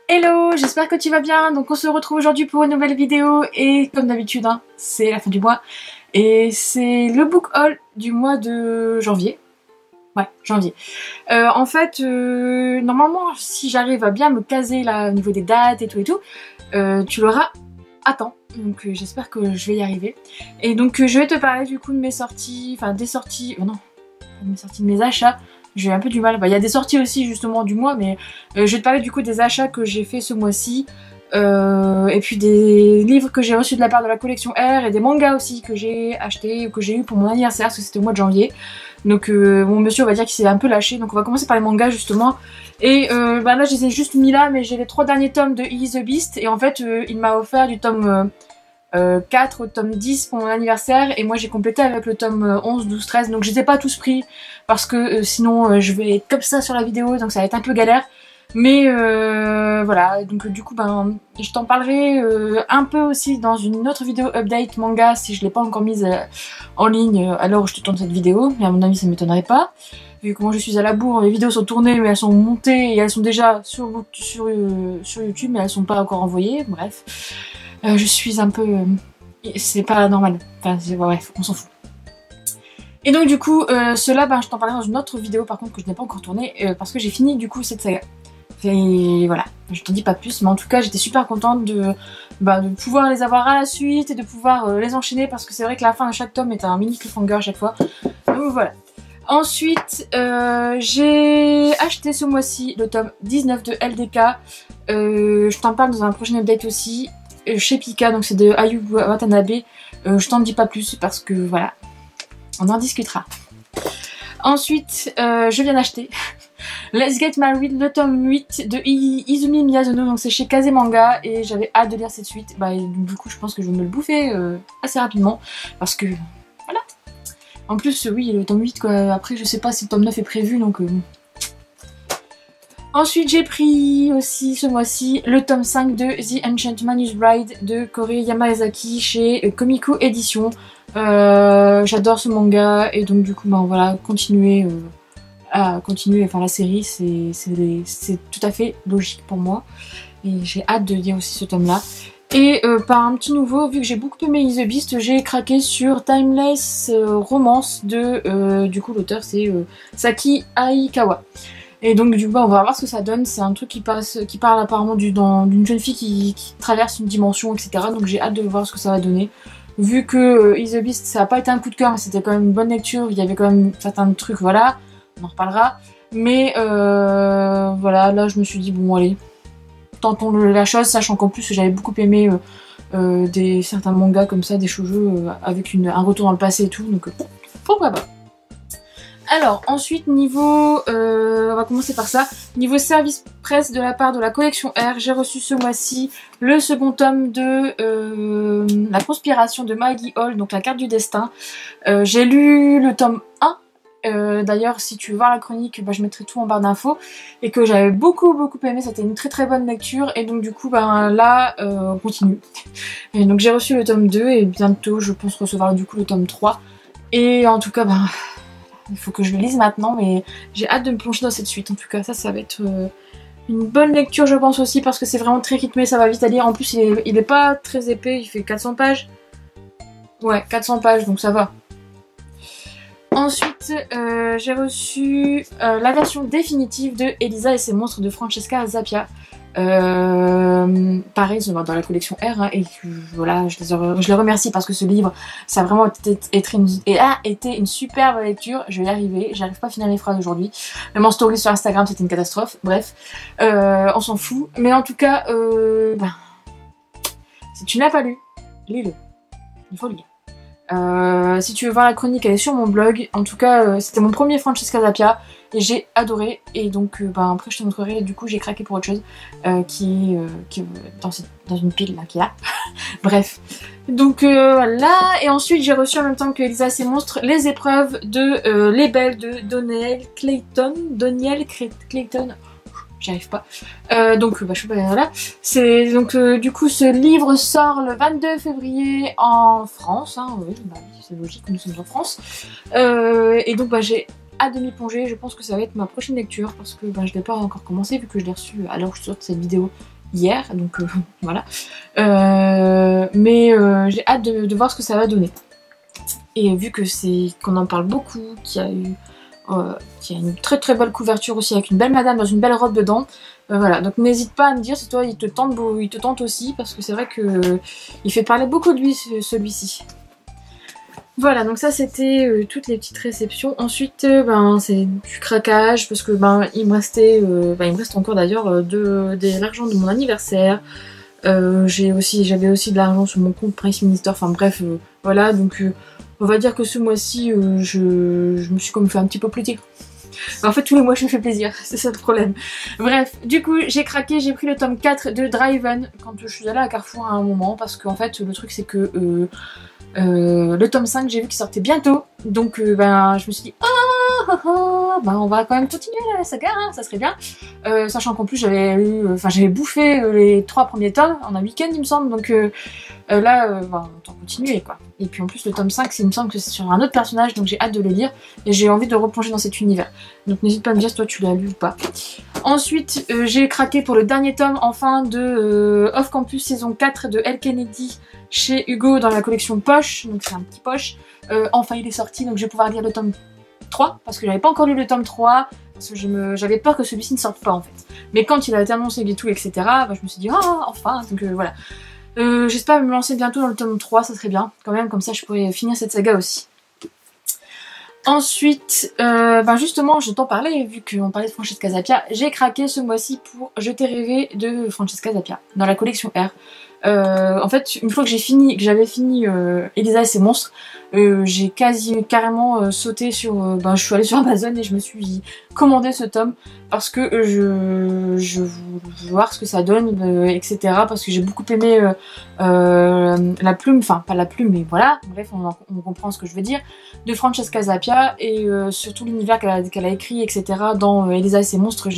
Hello, j'espère que tu vas bien. Donc on se retrouve aujourd'hui pour une nouvelle vidéo et comme d'habitude, hein, c'est la fin du mois et c'est le book haul du mois de janvier. Ouais, janvier. En fait, normalement, si j'arrive à bien me caser là au niveau des dates et tout, tu l'auras à temps. Donc j'espère que je vais y arriver. Et donc je vais te parler du coup de mes sorties, enfin des sorties, non, de mes sorties, de mes achats. J'ai un peu du mal. Bah, y a des sorties aussi justement du mois, mais je vais te parler du coup des achats que j'ai fait ce mois-ci. Et puis des livres que j'ai reçus de la part de la collection R et des mangas aussi que j'ai acheté ou que j'ai eu pour mon anniversaire parce que c'était au mois de janvier. Donc mon monsieur on va dire qu'il s'est un peu lâché. Donc on va commencer par les mangas justement. Et bah là je les ai juste mis là, mais j'ai les 3 derniers tomes de He is the Beast. Et en fait il m'a offert du tome 4 au tome 10 pour mon anniversaire et moi j'ai complété avec le tome 11, 12, 13 donc je les ai pas tous pris parce que sinon je vais être comme ça sur la vidéo donc ça va être un peu galère mais voilà donc du coup ben je t'en parlerai un peu aussi dans une autre vidéo update manga si je l'ai pas encore mise en ligne à l'heure où je te tourne cette vidéo, mais à mon avis ça m'étonnerait pas vu que moi je suis à la bourre, les vidéos sont tournées mais elles sont montées et elles sont déjà sur YouTube mais elles sont pas encore envoyées, bref. Je suis un peu... c'est pas normal. Enfin, bref, on s'en fout. Et donc du coup, cela, ben, je t'en parlerai dans une autre vidéo par contre que je n'ai pas encore tournée parce que j'ai fini du coup cette saga. Et voilà, je t'en dis pas plus, mais en tout cas j'étais super contente de pouvoir les avoir à la suite et de pouvoir les enchaîner parce que c'est vrai que la fin de chaque tome est un mini cliffhanger à chaque fois. Donc voilà. Ensuite, j'ai acheté ce mois-ci le tome 19 de LDK. Je t'en parle dans un prochain update aussi. Chez Pika, donc c'est de Ayu Watanabe. Je t'en dis pas plus parce que voilà, on en discutera. Ensuite, je viens d'acheter Let's Get Married, le tome 8 de Izumi Miyazono, donc c'est chez Kazemanga et j'avais hâte de lire cette suite. Bah, et du coup, je pense que je vais me le bouffer assez rapidement parce que voilà. En plus, oui, le tome 8, quoi. Après, je sais pas si le tome 9 est prévu donc. Ensuite j'ai pris aussi ce mois-ci le tome 5 de The Ancient Manus Bride de Kore Yamazaki chez Komiku Édition. J'adore ce manga et donc du coup ben voilà, continuer enfin la série c'est tout à fait logique pour moi et j'ai hâte de lire aussi ce tome là. Et par un petit nouveau, vu que j'ai beaucoup aimé He is the Beast, j'ai craqué sur Timeless Romance de du coup l'auteur c'est Saki Aikawa. Et donc du coup on va voir ce que ça donne, c'est un truc qui parle apparemment d'une jeune fille qui traverse une dimension etc. Donc j'ai hâte de voir ce que ça va donner. Vu que He is the Beast ça n'a pas été un coup de cœur mais c'était quand même une bonne lecture, il y avait quand même certains trucs, voilà, on en reparlera. Mais voilà, là je me suis dit bon allez, tentons la chose, sachant qu'en plus j'avais beaucoup aimé certains mangas comme ça, des shoujo avec un retour dans le passé et tout, donc pourquoi pas. Alors ensuite niveau, on va commencer par ça, niveau service presse de la part de la collection R, j'ai reçu ce mois-ci le second tome de La conspiration de Maggie Hall, donc la carte du destin. J'ai lu le tome 1, d'ailleurs si tu veux voir la chronique, bah, je mettrai tout en barre d'infos, et que j'avais beaucoup aimé, c'était une très bonne lecture, et donc du coup ben, là on continue. Et donc j'ai reçu le tome 2 et bientôt je pense recevoir du coup le tome 3, et en tout cas ben... il faut que je le lise maintenant, mais j'ai hâte de me plonger dans cette suite. En tout cas, ça va être une bonne lecture, je pense aussi, parce que c'est vraiment très rythmé, ça va vite à lire. En plus, il est pas très épais, il fait 400 pages. Ouais, 400 pages, donc ça va. Ensuite, j'ai reçu la version définitive de Elisa et ses monstres de Francesca Zappia. Pareil dans la collection R hein, et voilà, je les remercie parce que ce livre ça a vraiment été une superbe lecture. Je vais y arriver, j'arrive pas à finir les phrases aujourd'hui, même en story sur Instagram c'était une catastrophe, bref on s'en fout, mais en tout cas si tu n'as pas lu, lis-le, il faut le lire. Si tu veux voir la chronique elle est sur mon blog, en tout cas c'était mon premier Francesca Zappia et j'ai adoré, et donc après je te montrerai, du coup j'ai craqué pour autre chose qui est dans une pile là qui est là. Bref, donc voilà, et ensuite j'ai reçu en même temps que Elisa et ses monstres les épreuves de Les Belles de Doniel Clayton, j'y arrive pas. Donc je suis pas là. C'est donc du coup ce livre sort le 22 février en France. Hein, oui, bah, c'est logique, nous sommes en France. Et donc j'ai hâte de m'y plonger. Je pense que ça va être ma prochaine lecture parce que je l'ai pas encore commencé vu que je l'ai reçu à l'heure où je sorte cette vidéo hier. Donc voilà. Mais j'ai hâte de voir ce que ça va donner. Et vu que qu'on en parle beaucoup, qu'il y a une très très belle couverture aussi avec une belle madame dans une belle robe dedans. Voilà, donc n'hésite pas à me dire si toi il te tente aussi parce que c'est vrai que il fait parler beaucoup de lui celui-ci. Voilà, donc ça c'était toutes les petites réceptions. Ensuite c'est du craquage parce que il me restait, il me reste encore d'ailleurs de l'argent de mon anniversaire. J'avais aussi de l'argent sur mon compte Price Minister, enfin bref, voilà, donc on va dire que ce mois-ci, je me suis comme fait un petit peu plaisir. En fait, tous les mois, je me fais plaisir, c'est ça le problème. Bref, du coup, j'ai craqué, j'ai pris le tome 4 de Driven quand je suis allée à Carrefour à un moment, parce qu'en fait, le truc, c'est que le tome 5, j'ai vu qu'il sortait bientôt, donc je me suis dit, on va quand même continuer la saga, hein, ça serait bien. Sachant qu'en plus, j'avais bouffé les 3 premiers tomes en un week-end, il me semble, donc là, autant continuer, quoi. Et puis en plus, le tome 5, il me semble que c'est sur un autre personnage, donc j'ai hâte de le lire, et j'ai envie de replonger dans cet univers. Donc n'hésite pas à me dire si toi tu l'as lu ou pas. Ensuite, j'ai craqué pour le dernier tome, enfin, de Off Campus saison 4 de Elle Kennedy chez Hugo dans la collection Poche, donc c'est un petit poche. Enfin, il est sorti, donc je vais pouvoir lire le tome 3, parce que j'avais pas encore lu le tome 3, parce que j'avais peur que celui-ci ne sorte pas, en fait. Mais quand il a été annoncé et tout, etc., je me suis dit, enfin, donc voilà. J'espère me lancer bientôt dans le tome 3, ça serait bien, quand même, comme ça je pourrais finir cette saga aussi. Ensuite, justement, je t'en parlais, vu qu'on parlait de Francesca Zappia, j'ai craqué ce mois-ci pour Je t'ai rêvé de Francesca Zappia, dans la collection R. En fait, une fois que j'avais fini Elisa et ses monstres, j'ai carrément sauté sur... je suis allée sur Amazon et je me suis commandé ce tome parce que je veux voir ce que ça donne, etc. Parce que j'ai beaucoup aimé la plume, enfin pas la plume, mais voilà, bref, on comprend ce que je veux dire, de Francesca Zappia et surtout l'univers qu'elle a écrit, etc. Dans Elisa et ses monstres,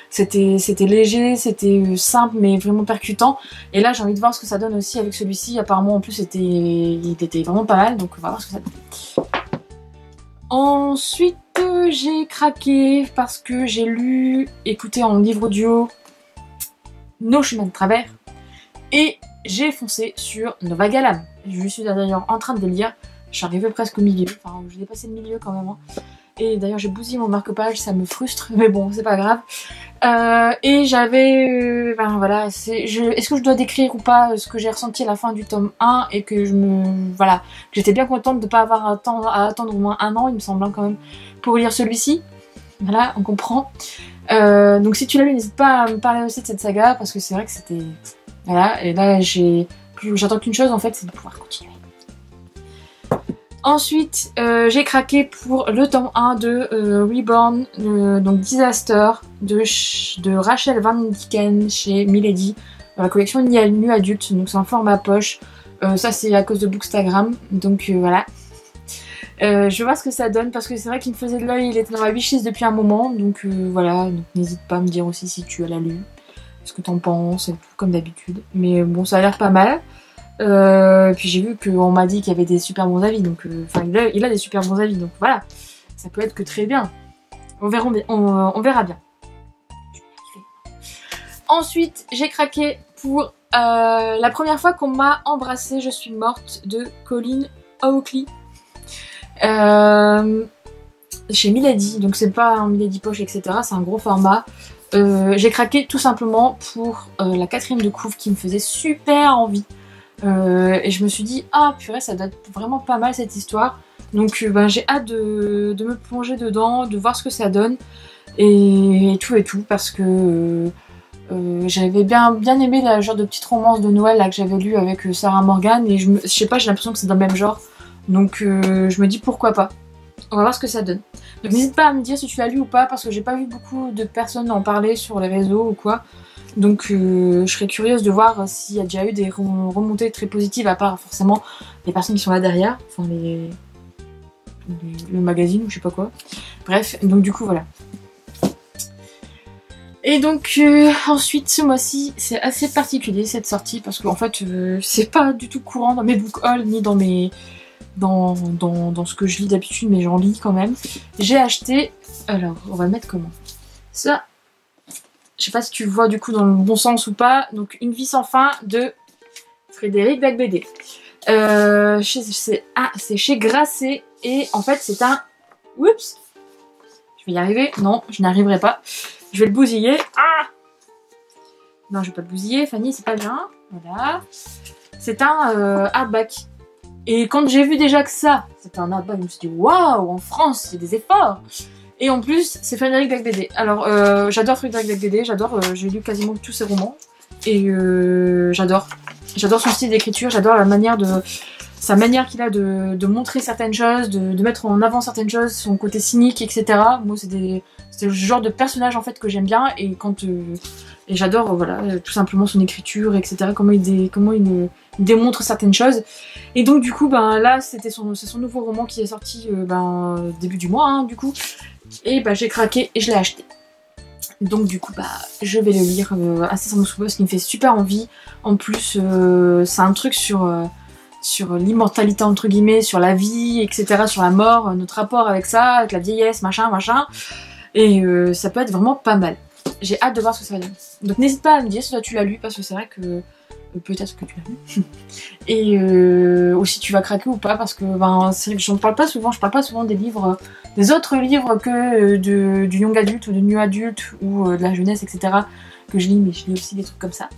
c'était léger, c'était simple mais vraiment percutant. Et là, j'ai envie de voir ce que ça donne aussi avec celui-ci. Apparemment, en plus, il était vraiment pas mal, donc on va voir ce que ça donne. Ensuite, j'ai craqué parce que j'ai écouté en livre audio Nos chemins de travers et j'ai foncé sur Nova Galam. Je suis d'ailleurs en train de le lire. Je suis arrivée presque au milieu, enfin, j'ai dépassé le milieu quand même. Hein. Et d'ailleurs, j'ai bousillé mon marque-page, ça me frustre, mais bon, c'est pas grave. Et j'avais... voilà, est-ce que je dois décrire ou pas ce que j'ai ressenti à la fin du tome 1 et que voilà, j'étais bien contente de ne pas avoir à attendre au moins 1 an, il me semble, hein, quand même, pour lire celui-ci. Voilà, on comprend. Donc si tu l'as lu, n'hésite pas à me parler aussi de cette saga, parce que c'est vrai que c'était... Voilà, et là, j'attends qu'une chose, en fait, c'est de pouvoir continuer. Ensuite, j'ai craqué pour le tome 1 de Reborn, donc Disaster, de Rachel Van Dicken chez Milady, dans la collection Nu Adulte, donc c'est en format poche. Ça c'est à cause de Bookstagram, donc voilà. Je vais voir ce que ça donne, parce que c'est vrai qu'il me faisait de l'œil, il était dans ma wishlist depuis un moment, donc voilà, donc n'hésite pas à me dire aussi si tu l'as lu, ce que t'en penses, comme d'habitude. Mais bon, ça a l'air pas mal. Puis j'ai vu qu'on m'a dit qu'il y avait des super bons avis, donc il a des super bons avis, donc voilà, ça peut être que très bien. On verra bien. Ensuite, j'ai craqué pour la première fois qu'on m'a embrassée, je suis morte, de Colleen Hockley. Chez Milady, donc c'est pas un Milady poche, etc. C'est un gros format. J'ai craqué tout simplement pour la 4e de couve qui me faisait super envie. Et je me suis dit, ah purée, ça doit être vraiment pas mal cette histoire. Donc j'ai hâte de me plonger dedans, de voir ce que ça donne. Et tout, parce que j'avais bien aimé le genre de petite romance de Noël là, que j'avais lu avec Sarah Morgan. Et je sais pas, j'ai l'impression que c'est dans le même genre. Donc je me dis pourquoi pas. On va voir ce que ça donne. Donc n'hésite pas à me dire si tu l'as lu ou pas, parce que j'ai pas vu beaucoup de personnes en parler sur les réseaux ou quoi. Donc je serais curieuse de voir s'il y a déjà eu des remontées très positives, à part forcément les personnes qui sont là derrière, enfin le magazine ou je sais pas quoi. Bref, donc du coup voilà. Et donc ensuite ce mois-ci c'est assez particulier cette sortie parce qu'en fait c'est pas du tout courant dans mes book hauls ni dans mes dans ce que je lis d'habitude, mais j'en lis quand même. J'ai acheté, alors on va le mettre comment, ça, je sais pas si tu le vois du coup dans le bon sens ou pas, donc Une vie sans fin de Frédéric Beigbeder. C'est chez Grasset et en fait c'est un, oups, je vais y arriver, non je n'arriverai pas, je vais le bousiller, ah non je vais pas le bousiller Fanny, c'est pas bien, voilà, c'est un hardback. Et quand j'ai vu déjà que ça, c'était un hardback, je me suis dit waouh, en France, c'est des efforts. Et en plus, c'est Frédéric Beigbeder. Alors, j'adore Frédéric Beigbeder, j'adore, j'ai lu quasiment tous ses romans. Et j'adore son style d'écriture, j'adore la manière sa manière qu'il a de montrer certaines choses, de mettre en avant certaines choses, son côté cynique, etc. Moi, c'est le genre de personnage en fait que j'aime bien et et j'adore voilà tout simplement son écriture, etc. Comment il démontre certaines choses. Et donc du coup, ben là, c'est son nouveau roman qui est sorti début du mois, hein, du coup. Et ben j'ai craqué et je l'ai acheté. Donc du coup, bah je vais le lire incessamment sous peu parce qu'il me fait super envie. En plus, c'est un truc sur l'immortalité entre guillemets, sur la vie, etc., sur la mort, notre rapport avec ça, avec la vieillesse, machin. Et ça peut être vraiment pas mal. J'ai hâte de voir ce que ça va donner. Donc n'hésite pas à me dire si toi tu l'as lu, parce que c'est vrai que peut-être que tu l'as lu. Et ou si tu vas craquer ou pas, parce que c'est vrai que je parle pas souvent des livres, des autres livres que du young adulte ou de new adulte ou de la jeunesse, etc. que je lis, mais je lis aussi des trucs comme ça.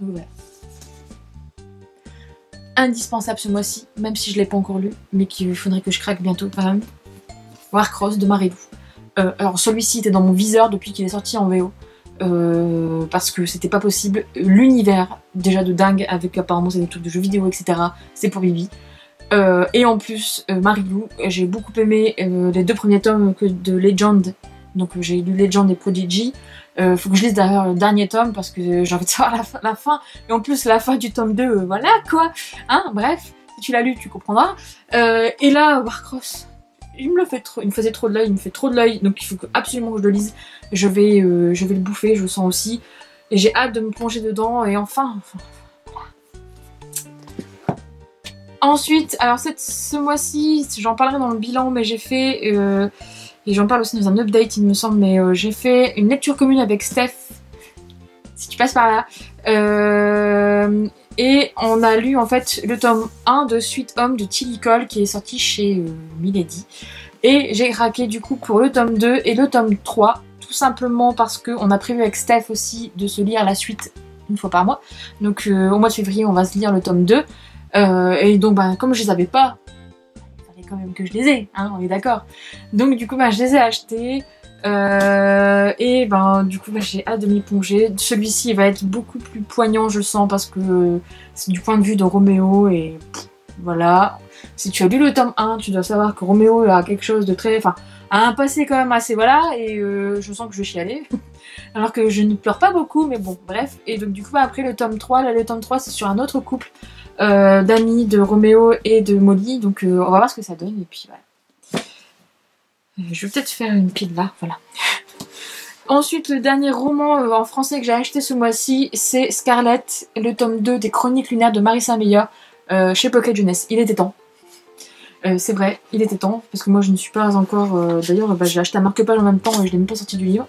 Donc voilà. Indispensable ce mois-ci, même si je l'ai pas encore lu, mais qu'il faudrait que je craque bientôt quand même. Warcross de Marilou. Alors celui-ci était dans mon viseur depuis qu'il est sorti en VO. Parce que c'était pas possible. L'univers, déjà de dingue, avec apparemment c'est des trucs de jeux vidéo, etc. C'est pour Bibi. Et en plus, Marilou, j'ai beaucoup aimé les 2 premiers tomes de Legend. Donc j'ai lu Legend et Prodigy. Faut que je lise d'ailleurs le dernier tome parce que j'ai envie de savoir la fin. Et en plus, la fin du tome 2, voilà quoi. Hein, bref, si tu l'as lu, tu comprendras. Et là, Warcross, il me faisait trop de l'œil, il me fait trop de l'œil. Donc il faut absolument que je le lise. Je vais le bouffer, je le sens aussi. Et j'ai hâte de me plonger dedans. Et enfin voilà. Ensuite, alors ce mois-ci, j'en parlerai dans le bilan, mais j'ai fait... et j'en parle aussi dans un update il me semble, mais j'ai fait une lecture commune avec Steph, si tu passes par là. Et on a lu en fait le tome 1 de Sweet Home de Tilly Cole qui est sorti chez Milady. Et j'ai craqué du coup pour le tome 2 et le tome 3, tout simplement parce qu'on a prévu avec Steph aussi de se lire la suite une fois par mois. Donc au mois de février on va se lire le tome 2. Et donc comme je les avais pas, quand même que je les ai, hein, on est d'accord. Donc du coup je les ai achetés et du coup j'ai hâte de m'y plonger. Celui-ci va être beaucoup plus poignant je sens parce que c'est du point de vue de Roméo et voilà. Si tu as lu le tome 1, tu dois savoir que Roméo a quelque chose de très... Enfin, a un passé quand même assez voilà et je sens que je vais chialer. Alors que je ne pleure pas beaucoup mais bon bref. Et donc du coup après le tome 3, là le tome 3 c'est sur un autre couple d'amis de Roméo et de Molly, donc on va voir ce que ça donne et puis voilà. Je vais peut-être faire une pile là, voilà. Ensuite le dernier roman en français que j'ai acheté ce mois-ci c'est Scarlett, le tome 2 des Chroniques lunaires de Marissa Meyer chez Pocket Jeunesse. Il était temps. C'est vrai, il était temps, parce que moi je ne suis pas encore... D'ailleurs j'ai acheté un marque-page en même temps et je l'ai même pas sorti du livre.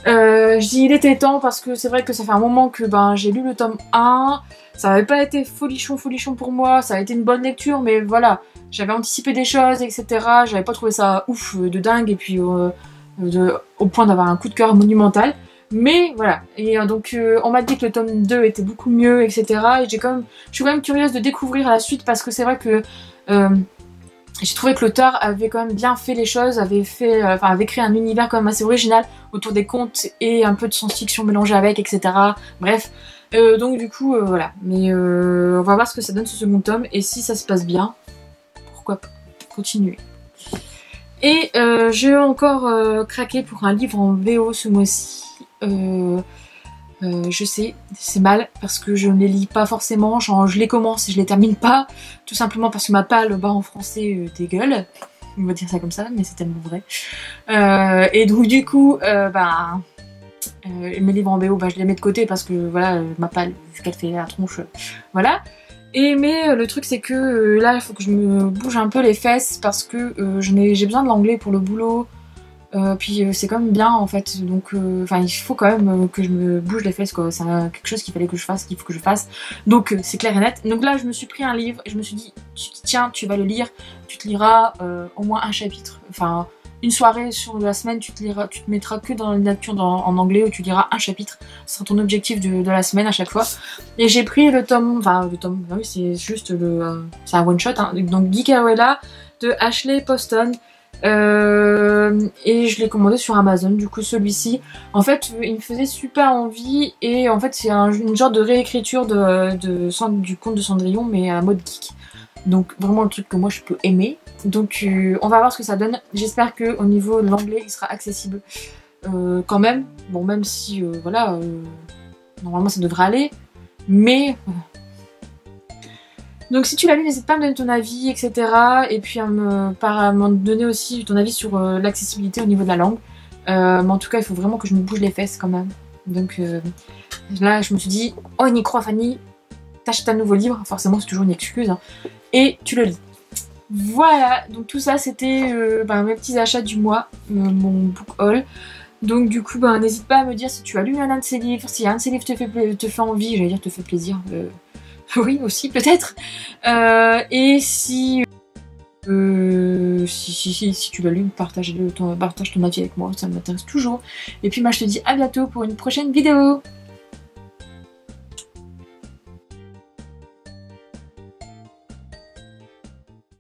Je dis il était temps parce que c'est vrai que ça fait un moment que j'ai lu le tome 1, ça n'avait pas été folichon pour moi, ça a été une bonne lecture mais voilà, j'avais anticipé des choses etc, j'avais pas trouvé ça ouf de dingue et puis au point d'avoir un coup de cœur monumental, mais voilà, et donc on m'a dit que le tome 2 était beaucoup mieux etc et je suis quand même curieuse de découvrir la suite parce que c'est vrai que j'ai trouvé que l'auteur avait quand même bien fait les choses, avait créé un univers quand même assez original autour des contes et un peu de science-fiction mélangée avec, etc. Bref, donc du coup, voilà. Mais on va voir ce que ça donne ce second tome et si ça se passe bien, pourquoi pas continuer. Et j'ai encore craqué pour un livre en VO ce mois-ci. Je sais, c'est mal parce que je ne les lis pas forcément, genre je les commence et je les termine pas, tout simplement parce que ma palle en français dégueule, on va dire ça comme ça, mais c'est tellement vrai. Et donc du coup, Mes livres en BO, bah, je les mets de côté parce que voilà, ma palle, vu qu'elle fait la tronche, voilà. Mais le truc c'est que là il faut que je me bouge un peu les fesses parce que j'ai besoin de l'anglais pour le boulot. Puis c'est quand même bien en fait, donc enfin il faut quand même que je me bouge les fesses quoi, c'est quelque chose qu'il fallait que je fasse, qu'il faut que je fasse, donc c'est clair et net. Donc là je me suis pris un livre et je me suis dit tiens tu vas le lire, tu te liras au moins un chapitre, enfin une soirée sur la semaine tu te mettras que dans la lecture en anglais où tu liras un chapitre, ce sera ton objectif de la semaine à chaque fois. Et j'ai pris le tome, oui c'est juste c'est un one shot hein, donc Geek Aruela de Ashley Poston. Et je l'ai commandé sur Amazon, du coup celui-ci en fait il me faisait super envie et en fait c'est une genre de réécriture du conte de Cendrillon mais à mode geek, donc vraiment le truc que moi je peux aimer, donc on va voir ce que ça donne. J'espère que au niveau de l'anglais il sera accessible quand même, bon même si voilà normalement ça devrait aller, mais donc si tu l'as lu, n'hésite pas à me donner ton avis, etc. Et puis à me donner aussi ton avis sur l'accessibilité au niveau de la langue. Mais en tout cas, il faut vraiment que je me bouge les fesses quand même. Donc là, je me suis dit, oh, on y croit Fanny, t'achètes un nouveau livre, forcément c'est toujours une excuse, hein, et tu le lis. Voilà, donc tout ça c'était mes petits achats du mois, mon book haul. Donc du coup, n'hésite pas à me dire si tu as lu un de ces livres, si un de ces livres te fait envie, j'allais dire te fait plaisir. Oui, aussi, peut-être. Et si tu l'as lu, partage ton avis avec moi, ça m'intéresse toujours. Et puis moi, je te dis à bientôt pour une prochaine vidéo.